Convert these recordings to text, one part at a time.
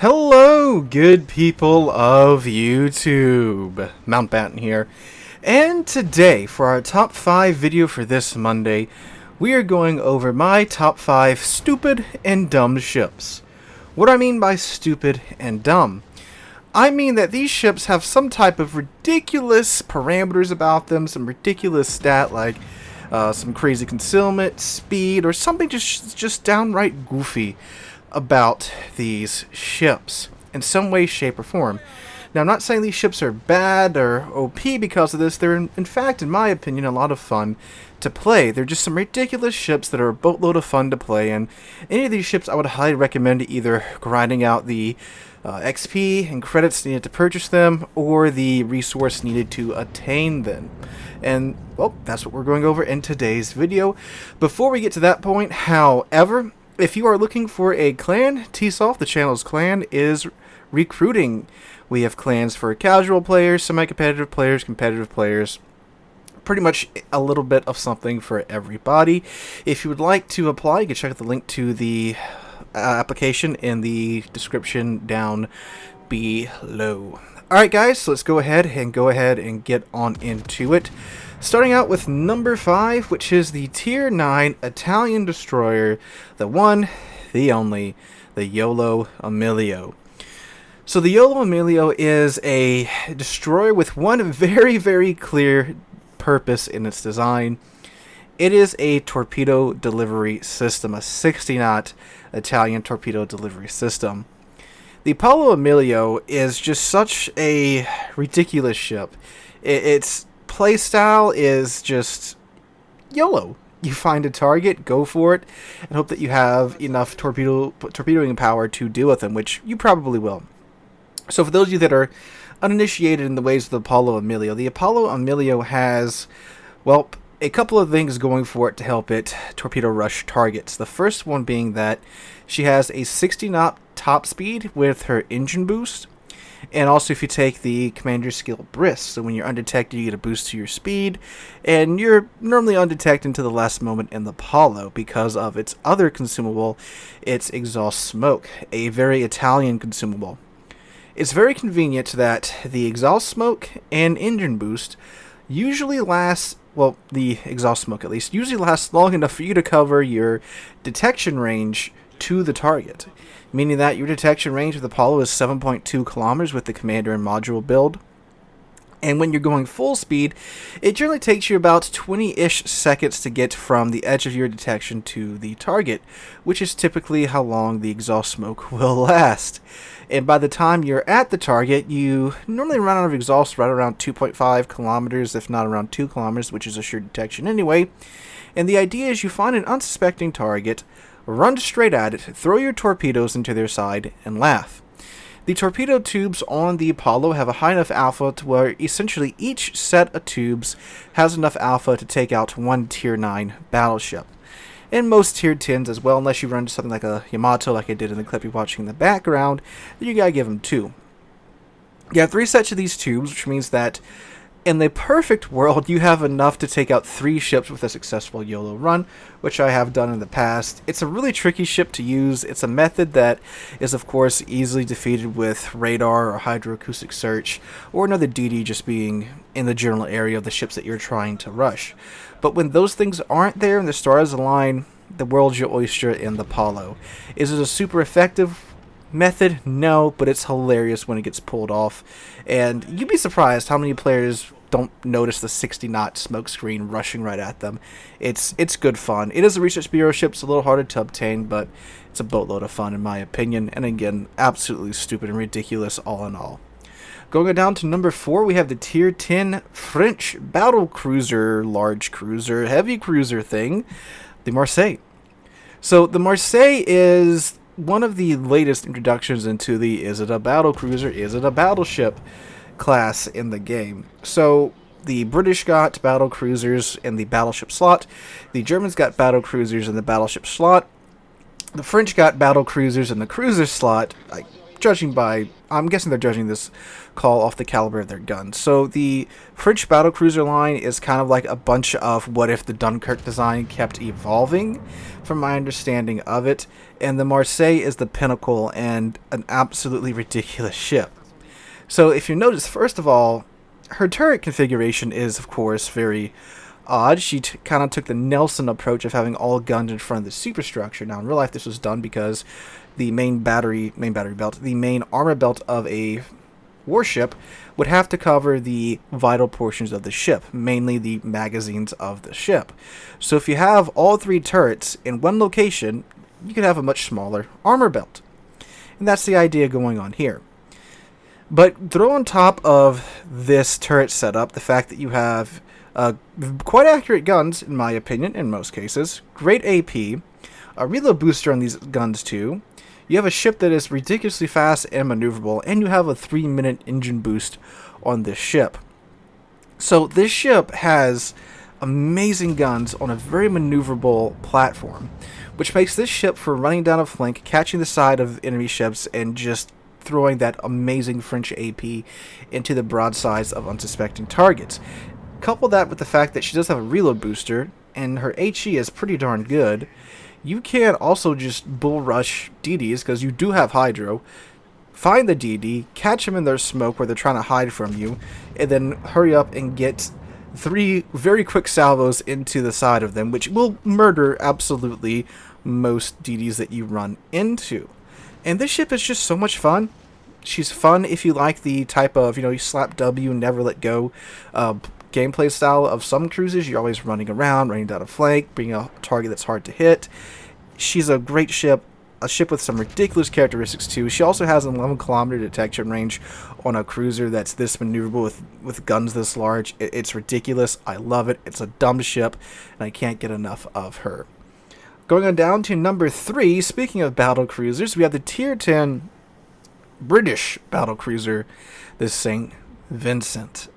Hello, good people of YouTube. Mountbatten here. And today, for our top 5 video for this Monday, we are going over my top 5 stupid and dumb ships. What do I mean by stupid and dumb? I mean that these ships have some type of ridiculous parameters about them, some ridiculous stat like some crazy concealment, speed, or something just downright goofy about these ships in some way, shape, or form. Now, I'm not saying these ships are bad or OP because of this. They're, in fact, in my opinion, a lot of fun to play. They're just some ridiculous ships that are a boatload of fun to play, and any of these ships I would highly recommend either grinding out the XP and credits needed to purchase them, or the resource needed to attain them. And, well, that's what we're going over in today's video. Before we get to that point, however, if you are looking for a clan, Tsoft, the channel's clan, is recruiting. We have clans for casual players, semi-competitive players, competitive players, pretty much a little bit of something for everybody. If you would like to apply, you can check out the link to the application in the description down below. Alright guys, so let's go ahead and get on into it. Starting out with number 5, which is the Tier 9 Italian destroyer, the one, the only, the Paolo Emilio. So the Paolo Emilio is a destroyer with one very, very clear purpose in its design. It is a torpedo delivery system, a 60-knot Italian torpedo delivery system. The Paolo Emilio is just such a ridiculous ship. Its playstyle is just YOLO. You find a target, go for it, and hope that you have enough torpedoing power to deal with them, which you probably will. So for those of you that are uninitiated in the ways of the Paolo Emilio, the Paolo Emilio has, well, a couple of things going for it to help it torpedo rush targets. The first one being that she has a 60-knot top speed with her engine boost. And also if you take the commander skill brisk, so when you're undetected you get a boost to your speed, and you're normally undetected until the last moment in the Apollo because of its other consumable, its exhaust smoke, a very Italian consumable. It's very convenient that the exhaust smoke and engine boost usually lasts, well, the exhaust smoke at least, usually lasts long enough for you to cover your detection range to the target, meaning that your detection range with Apollo is 7.2 kilometers with the commander and module build. And when you're going full speed, it generally takes you about 20-ish seconds to get from the edge of your detection to the target, which is typically how long the exhaust smoke will last. And by the time you're at the target, you normally run out of exhaust right around 2.5 kilometers, if not around 2 kilometers, which is assured detection anyway. And the idea is you find an unsuspecting target, run straight at it, throw your torpedoes into their side, and laugh. The torpedo tubes on the Apollo have a high enough alpha to where essentially each set of tubes has enough alpha to take out one Tier 9 battleship. And most Tier 10s as well, unless you run into something like a Yamato like I did in the clip you're watching in the background, then you gotta give them 2. You have 3 sets of these tubes, which means that in the perfect world, you have enough to take out 3 ships with a successful YOLO run, which I have done in the past. It's a really tricky ship to use. It's a method that is, of course, easily defeated with radar or hydroacoustic search, or another DD just being in the general area of the ships that you're trying to rush. But when those things aren't there and the stars align, the world's your oyster in the Apollo. Is it a super effective method? No, but it's hilarious when it gets pulled off, and you'd be surprised how many players don't notice the 60-knot smoke screen rushing right at them. It's good fun. It is a Research Bureau ship, so a little harder to obtain, but it's a boatload of fun in my opinion, and again, absolutely stupid and ridiculous all in all. Going down to number 4, we have the Tier 10 French battle cruiser, large cruiser, heavy cruiser thing, the Marseille. So the Marseille is one of the latest introductions into the is it a battle cruiser, is it a battleship class in the game. So the British got battle cruisers in the battleship slot, the Germans got battle cruisers in the battleship slot, the French got battle cruisers in the cruiser slot. I judging by, I'm guessing they're judging this call off the caliber of their guns. So the French battlecruiser line is kind of like a bunch of what if the Dunkirk design kept evolving, from my understanding of it. And the Marseille is the pinnacle and an absolutely ridiculous ship. So if you notice, first of all, her turret configuration is, of course, very odd. She kind of took the Nelson approach of having all guns in front of the superstructure. Now, in real life, this was done because the main armor belt of a warship would have to cover the vital portions of the ship, mainly the magazines of the ship. So if you have all three turrets in one location, you could have a much smaller armor belt. And that's the idea going on here. But throw on top of this turret setup the fact that you have quite accurate guns, in my opinion, in most cases, great AP, a reload booster on these guns too. You have a ship that is ridiculously fast and maneuverable, and you have a 3-minute engine boost on this ship. So this ship has amazing guns on a very maneuverable platform, which makes this ship for running down a flank, catching the side of enemy ships, and just throwing that amazing French AP into the broadsides of unsuspecting targets. Couple that with the fact that she does have a reload booster, and her HE is pretty darn good. You can also just bull rush DDs, because you do have Hydro. Find the DD, catch them in their smoke where they're trying to hide from you, and then hurry up and get 3 very quick salvos into the side of them, which will murder absolutely most DDs that you run into. And this ship is just so much fun. She's fun if you like the type of, you slap W, never let go gameplay style of some cruisers. You're always running around, running down a flank, bringing a target that's hard to hit. She's a great ship, a ship with some ridiculous characteristics too. She also has an 11-kilometer detection range on a cruiser that's this maneuverable with guns this large. It's ridiculous. I love it. It's a dumb ship, and I can't get enough of her. Going on down to number 3, speaking of battle cruisers, we have the Tier 10 British battle cruiser, the St. Vincent.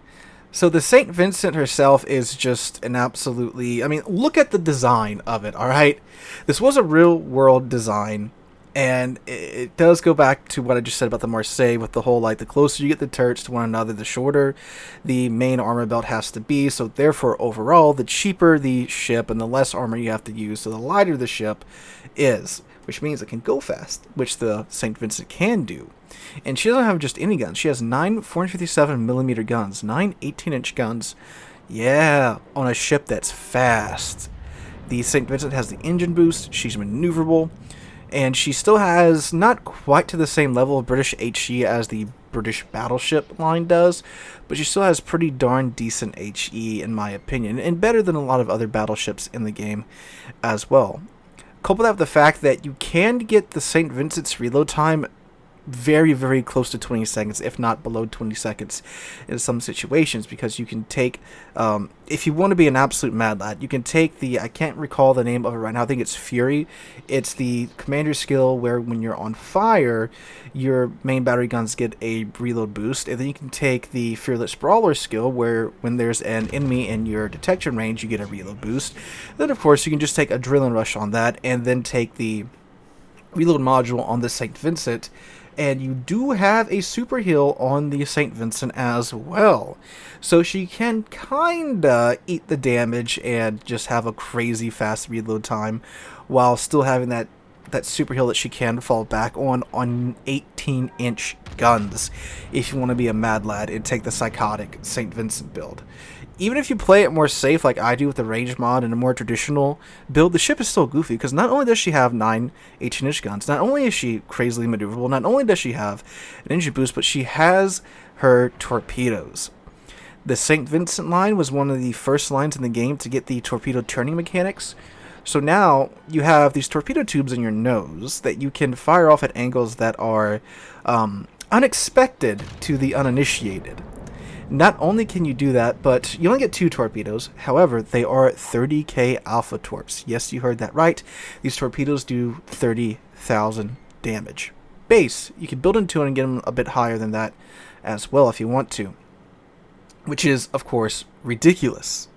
So the St. Vincent herself is just an absolutely, look at the design of it, alright? This was a real-world design, and it does go back to what I just said about the Marseille, with the whole, the closer you get the turrets to one another, the shorter the main armor belt has to be, so therefore, overall, the cheaper the ship and the less armor you have to use, so the lighter the ship is, which means it can go fast, which the St. Vincent can do. And she doesn't have just any guns. She has 9 457mm guns, 9 18-inch guns. Yeah, on a ship that's fast. The St. Vincent has the engine boost. She's maneuverable. And she still has not quite to the same level of British HE as the British battleship line does, but she still has pretty darn decent HE, in my opinion, and better than a lot of other battleships in the game as well. Couple that with the fact that you can get the St. Vincent's reload time very, very close to 20 seconds, if not below 20 seconds in some situations, because you can take, if you want to be an absolute mad lad, you can take the, I can't recall the name of it right now, I think it's Fury. It's the commander skill where when you're on fire, your main battery guns get a reload boost, and then you can take the Fearless Brawler skill where when there's an enemy in your detection range, you get a reload boost. Then, of course, you can just take Adrenaline Rush on that, and then take the reload module on the St. Vincent. And you do have a super heal on the St. Vincent as well. So she can kinda eat the damage and just have a crazy fast reload time while still having that super heal that she can fall back on 18-inch guns if you want to be a mad lad and take the psychotic St. Vincent build. Even if you play it more safe like I do with the range mod and a more traditional build, the ship is still goofy because not only does she have 9 18-inch guns, not only is she crazily maneuverable, not only does she have an engine boost, but she has her torpedoes. The St. Vincent line was one of the first lines in the game to get the torpedo turning mechanics. So now you have these torpedo tubes in your nose that you can fire off at angles that are unexpected to the uninitiated. Not only can you do that, but you only get 2 torpedoes. However, they are 30k alpha torps. Yes, you heard that right. These torpedoes do 30,000 damage. Base, you can build into it and get them a bit higher than that as well if you want to. Which is, of course, ridiculous.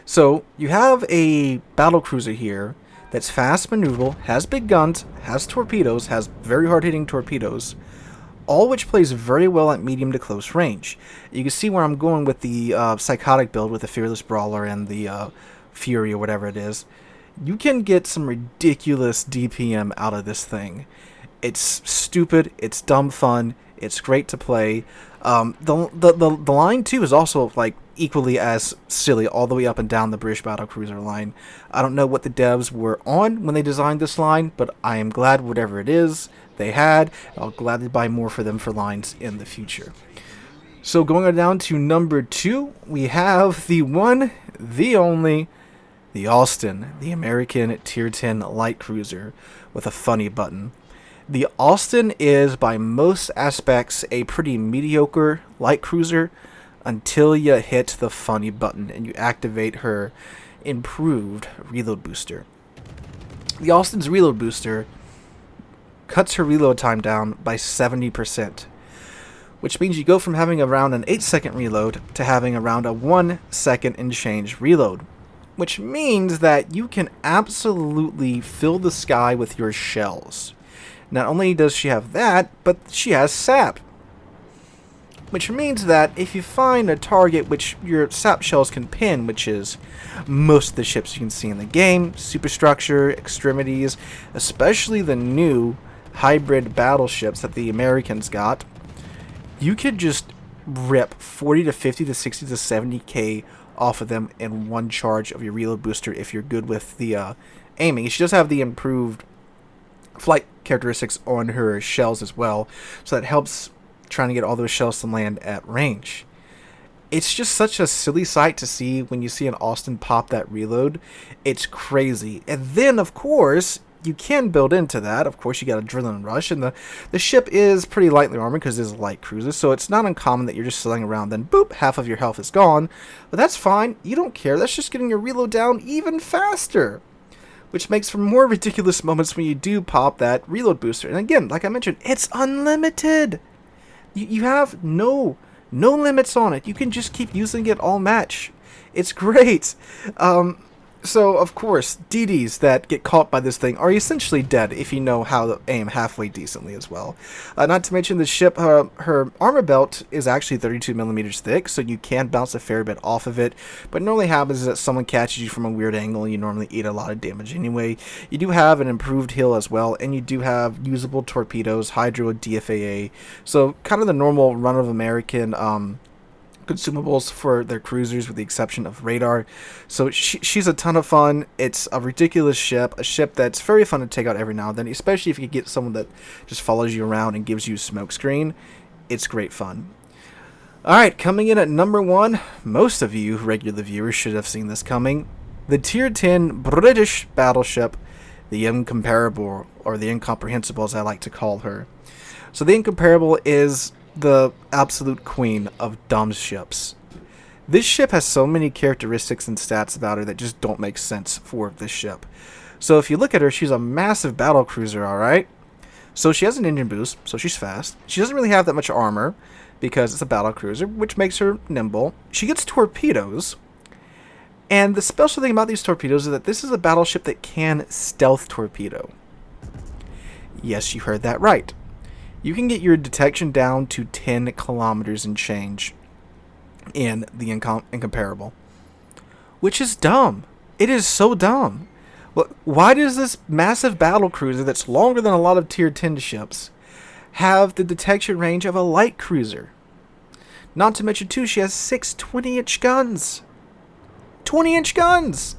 So, you have a battlecruiser here that's fast, maneuverable, has big guns, has torpedoes, has very hard-hitting torpedoes, all which plays very well at medium to close range. You can see where I'm going with the Psychotic build with the Fearless Brawler and the Fury or whatever it is. You can get some ridiculous DPM out of this thing. It's stupid, it's dumb fun, it's great to play. The line too is also like equally as silly all the way up and down the British Battlecruiser line. I don't know what the devs were on when they designed this line, but I am glad whatever it is they had. I'll gladly buy more for them for lines in the future. So going on down to number 2, we have the one, the only, the Austin, the American Tier 10 Light Cruiser with a funny button. The Austin is by most aspects a pretty mediocre light cruiser until you hit the funny button and you activate her improved reload booster. The Austin's reload booster cuts her reload time down by 70%, which means you go from having around an 8-second reload to having around a 1 second and change reload, which means that you can absolutely fill the sky with your shells. Not only does she have that, but she has sap, which means that if you find a target which your sap shells can pin, which is most of the ships you can see in the game, superstructure, extremities, especially the new hybrid battleships that the Americans got, you could just rip 40 to 50 to 60 to 70k off of them in one charge of your reload booster if you're good with the aiming. She does have the improved flight characteristics on her shells as well, so that helps trying to get all those shells to land at range. It's just such a silly sight to see when you see an Austin pop that reload. It's crazy. And then of course you can build into that. Of course you got Adrenaline Rush, and the ship is pretty lightly armored because it is a light cruiser, so it's not uncommon that you're just sailing around, then boop, half of your health is gone. But that's fine, you don't care, that's just getting your reload down even faster, which makes for more ridiculous moments when you do pop that reload booster. And again, like I mentioned, it's unlimited. You have no limits on it. You can just keep using it all match. It's great. So, of course, DDs that get caught by this thing are essentially dead if you know how to aim halfway decently as well. Not to mention the ship, her armor belt is actually 32 millimeters thick, so you can bounce a fair bit off of it. But normally happens is that someone catches you from a weird angle and you normally eat a lot of damage anyway. You do have an improved heal as well, and you do have usable torpedoes, hydro, DFAA. So, kind of the normal run-of-American consumables for their cruisers with the exception of radar. So she's a ton of fun. It's a ridiculous ship, a ship that's very fun to take out every now and then, especially if you get someone that just follows you around and gives you a smoke screen. It's great fun. Alright, coming in at number 1, most of you regular viewers should have seen this coming, the Tier 10 British battleship, the Incomparable, or the Incomprehensible as I like to call her. So the Incomparable is the absolute queen of dumb ships. This ship has so many characteristics and stats about her that just don't make sense for this ship. So if you look at her, she's a massive battle cruiser, alright? So she has an engine boost, so she's fast. She doesn't really have that much armor because it's a battle cruiser, which makes her nimble. She gets torpedoes, and the special thing about these torpedoes is that this is a battleship that can stealth torpedo. Yes, you heard that right. You can get your detection down to 10 kilometers and change in the Incomparable, which is dumb. It is so dumb. Why does this massive battle cruiser that's longer than a lot of Tier 10 ships have the detection range of a light cruiser? Not to mention, too, she has 6 20-inch guns. 20-inch guns!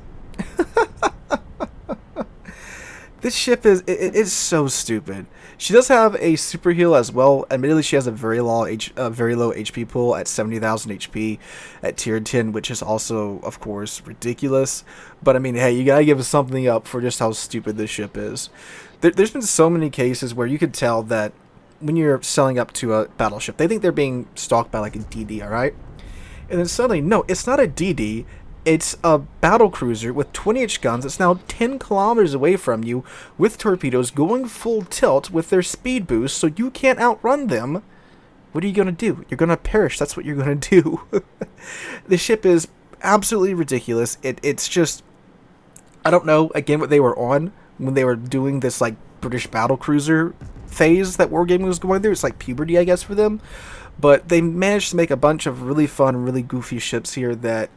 This ship is so stupid. She does have a super heal as well. Admittedly, she has a very low HP pool at 70,000 HP at Tier 10, which is also, of course, ridiculous. But I mean, hey, you gotta give something up for just how stupid this ship is. There's been so many cases where you could tell that when you're selling up to a battleship, they think they're being stalked by like a DD, alright? And then suddenly, no, it's not a DD. It's a battle cruiser with 20-inch guns that's now 10 kilometers away from you with torpedoes going full tilt with their speed boost so you can't outrun them. What are you going to do? You're going to perish. That's what you're going to do. The ship is absolutely ridiculous. It's just, I don't know, again, what they were on when they were doing this like British battle cruiser phase that wargaming was going through. It's like puberty, I guess, for them. But they managed to make a bunch of really fun, really goofy ships here that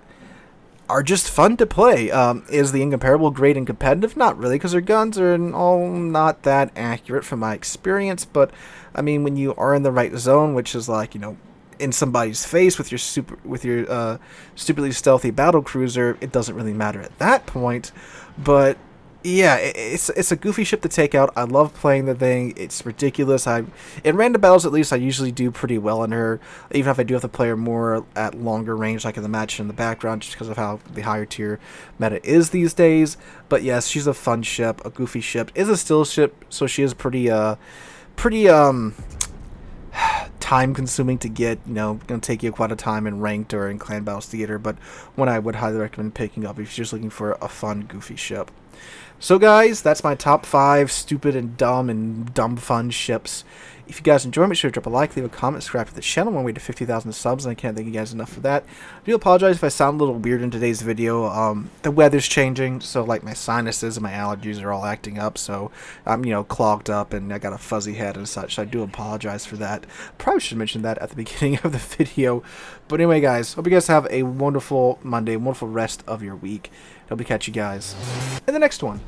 are just fun to play. Is the Incomparable great and competitive? Not really, because their guns are all not that accurate from my experience. But I mean, when you are in the right zone, which is like, you know, in somebody's face with your stupidly stealthy battle cruiser, it doesn't really matter at that point. But yeah, it's a goofy ship to take out. I love playing the thing. It's ridiculous. In random battles, at least, I usually do pretty well in her, even if I do have to play her more at longer range, like in the match in the background, just because of how the higher tier meta is these days. But yes, she's a fun ship, a goofy ship. Is a still ship, so she is pretty time consuming to get, you know, gonna take you quite a time in ranked or in clan battles theater, but one I would highly recommend picking up if you're just looking for a fun goofy ship. So guys, that's my top 5 stupid and dumb fun ships. If you guys enjoy, make sure to drop a like, leave a comment, subscribe to the channel. We're on the way to 50,000 subs, and I can't thank you guys enough for that. I do apologize if I sound a little weird in today's video. The weather's changing, so like my sinuses and my allergies are all acting up, so I'm, you know, clogged up and I got a fuzzy head and such, so I do apologize for that. Probably should mention that at the beginning of the video. But anyway, guys, hope you guys have a wonderful Monday, wonderful rest of your week. Hope to catch you guys in the next one.